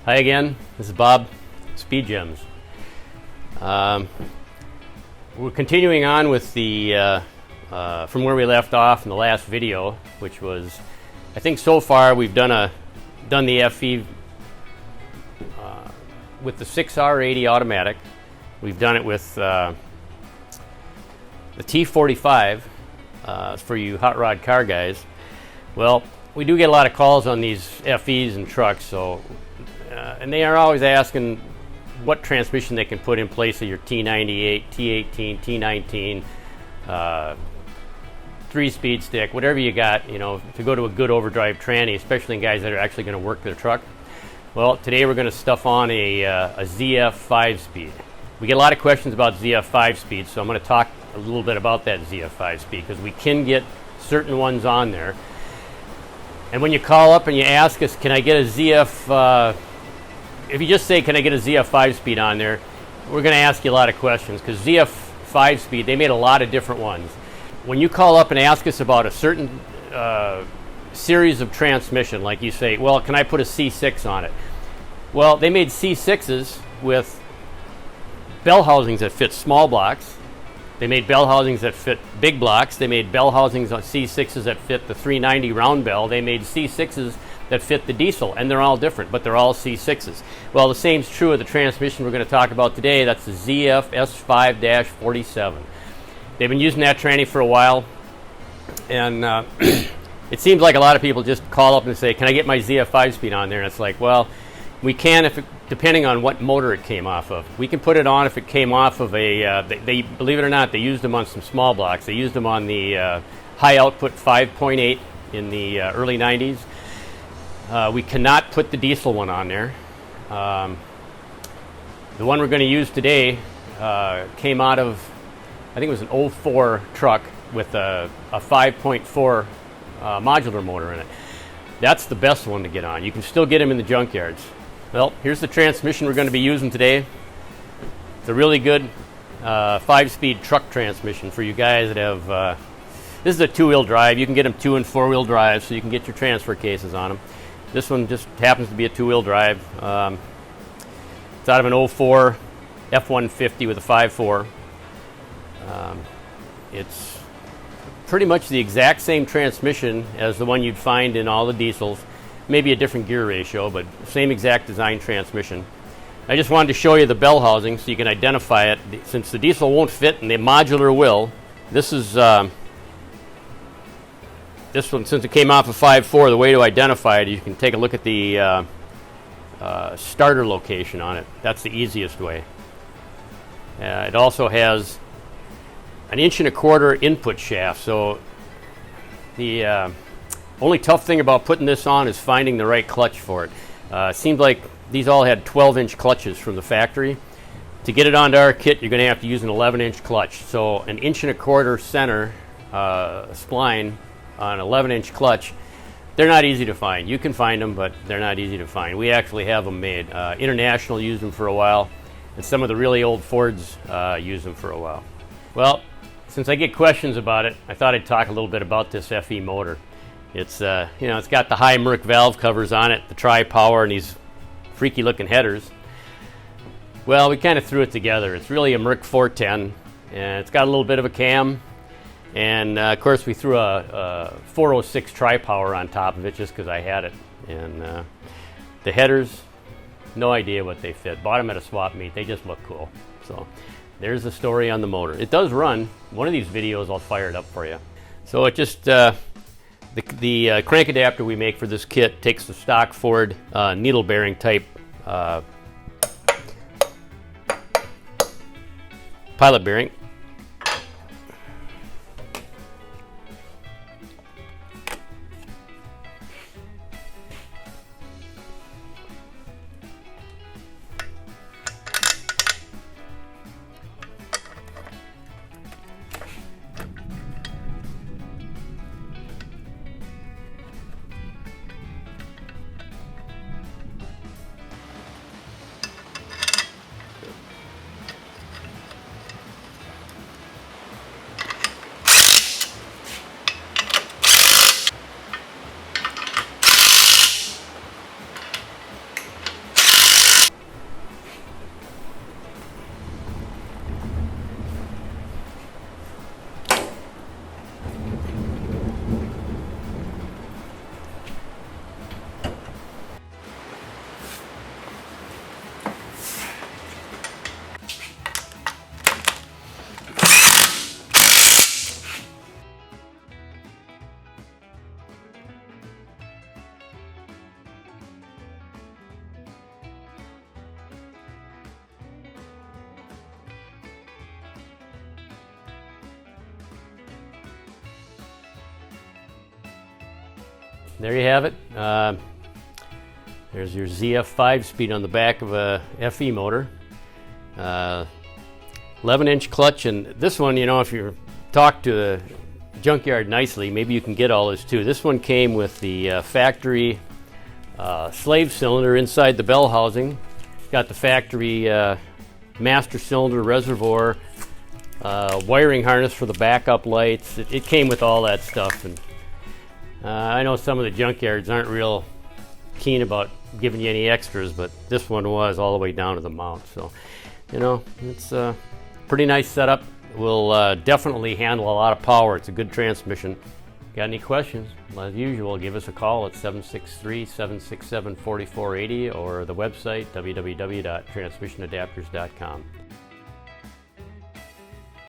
Hi again, this is Bob, Speed Gems. We're continuing on with the, from where we left off in the last video, which was, I think so far we've done the FE with the 6R80 automatic. We've done it with the T45 for you hot rod car guys. Well, we do get a lot of calls on these FEs and trucks, so and they are always asking what transmission they can put in place of your T98, T18, T19, 3-speed stick, whatever you got, you know, to go to a good overdrive tranny, especially in guys that are actually going to work their truck. Well, today we're going to stuff on a ZF5-speed. We get a lot of questions about ZF5 speed, so I'm going to talk a little bit about that ZF5 speed because we can get certain ones on there. And when you call up and you ask us, can I get a ZF, if you just say, can I get a ZF5 speed on there, we're going to ask you a lot of questions because ZF5 speed, they made a lot of different ones. When you call up and ask us about a certain series of transmission, like you say, well, can I put a C6 on it? Well, they made C6s with bell housings that fit small blocks. They made bell housings that fit big blocks. They made bell housings on C6s that fit the 390 round bell. They made C6s that fit the diesel, and they're all different, but they're all C6s. Well, the same's true of the transmission we're going to talk about today. That's the ZFS5-47. They've been using that tranny for a while, and it seems like a lot of people just call up and say, can I get my ZF5 speed on there? And it's like, well, we can if it, depending on what motor it came off of. We can put it on if it came off of a, they believe it or not, they used them on some small blocks. They used them on the high output 5.8 in the early 90s. We cannot put the diesel one on there. The one we're going to use today came out of, I think it was an 04 truck with a 5.4 modular motor in it. That's the best one to get on. You can still get them in the junkyards. Well, here's the transmission we're going to be using today. It's a really good 5-speed truck transmission for you guys that have, this is a 2-wheel drive. You can get them 2- and 4-wheel drive, so you can get your transfer cases on them. This one just happens to be a 2-wheel drive. It's out of an 04 F-150 with a 5.4. It's pretty much the exact same transmission as the one you'd find in all the diesels. Maybe a different gear ratio, but same exact design transmission. I just wanted to show you the bell housing so you can identify it. Since the diesel won't fit and the modular will, this is this one, since it came off of 5.4, the way to identify it, you can take a look at the starter location on it. That's the easiest way. It also has an 1.25 inch input shaft, so the only tough thing about putting this on is finding the right clutch for it. It seems like these all had 12-inch clutches from the factory. To get it onto our kit, you're going to have to use an 11-inch clutch. So an 1.25 inch center spline on an 11-inch clutch, they're not easy to find. You can find them, but they're not easy to find. We actually have them made. International used them for a while, and some of the really old Fords used them for a while. Well, since I get questions about it, I thought I'd talk a little bit about this FE motor. It's you know, it's got the high Merc valve covers on it, the tri-power, and these freaky looking headers. Well, we kind of threw it together. It's really a Merc 410, and it's got a little bit of a cam, and of course we threw a 406 tri-power on top of it just because I had it. And the headers, no idea what they fit. Bought them at a swap meet. They just look cool. So there's the story on the motor. It does run. One of these videos I'll fire it up for you. So it just the crank adapter we make for this kit takes the stock Ford needle bearing type pilot bearing. there you have it. There's your ZF5 speed on the back of a FE motor. 11-inch clutch, and this one, you know, if you talk to the junkyard nicely, maybe you can get all this too. This one came with the factory slave cylinder inside the bell housing. Got the factory master cylinder reservoir, wiring harness for the backup lights. It came with all that stuff, and I know some of the junkyards aren't real keen about giving you any extras, but this one was all the way down to the mount. So, you know, it's a pretty nice setup. Will definitely handle a lot of power. It's a good transmission. Got any questions? As usual, give us a call at 763-767-4480 or the website www.transmissionadapters.com.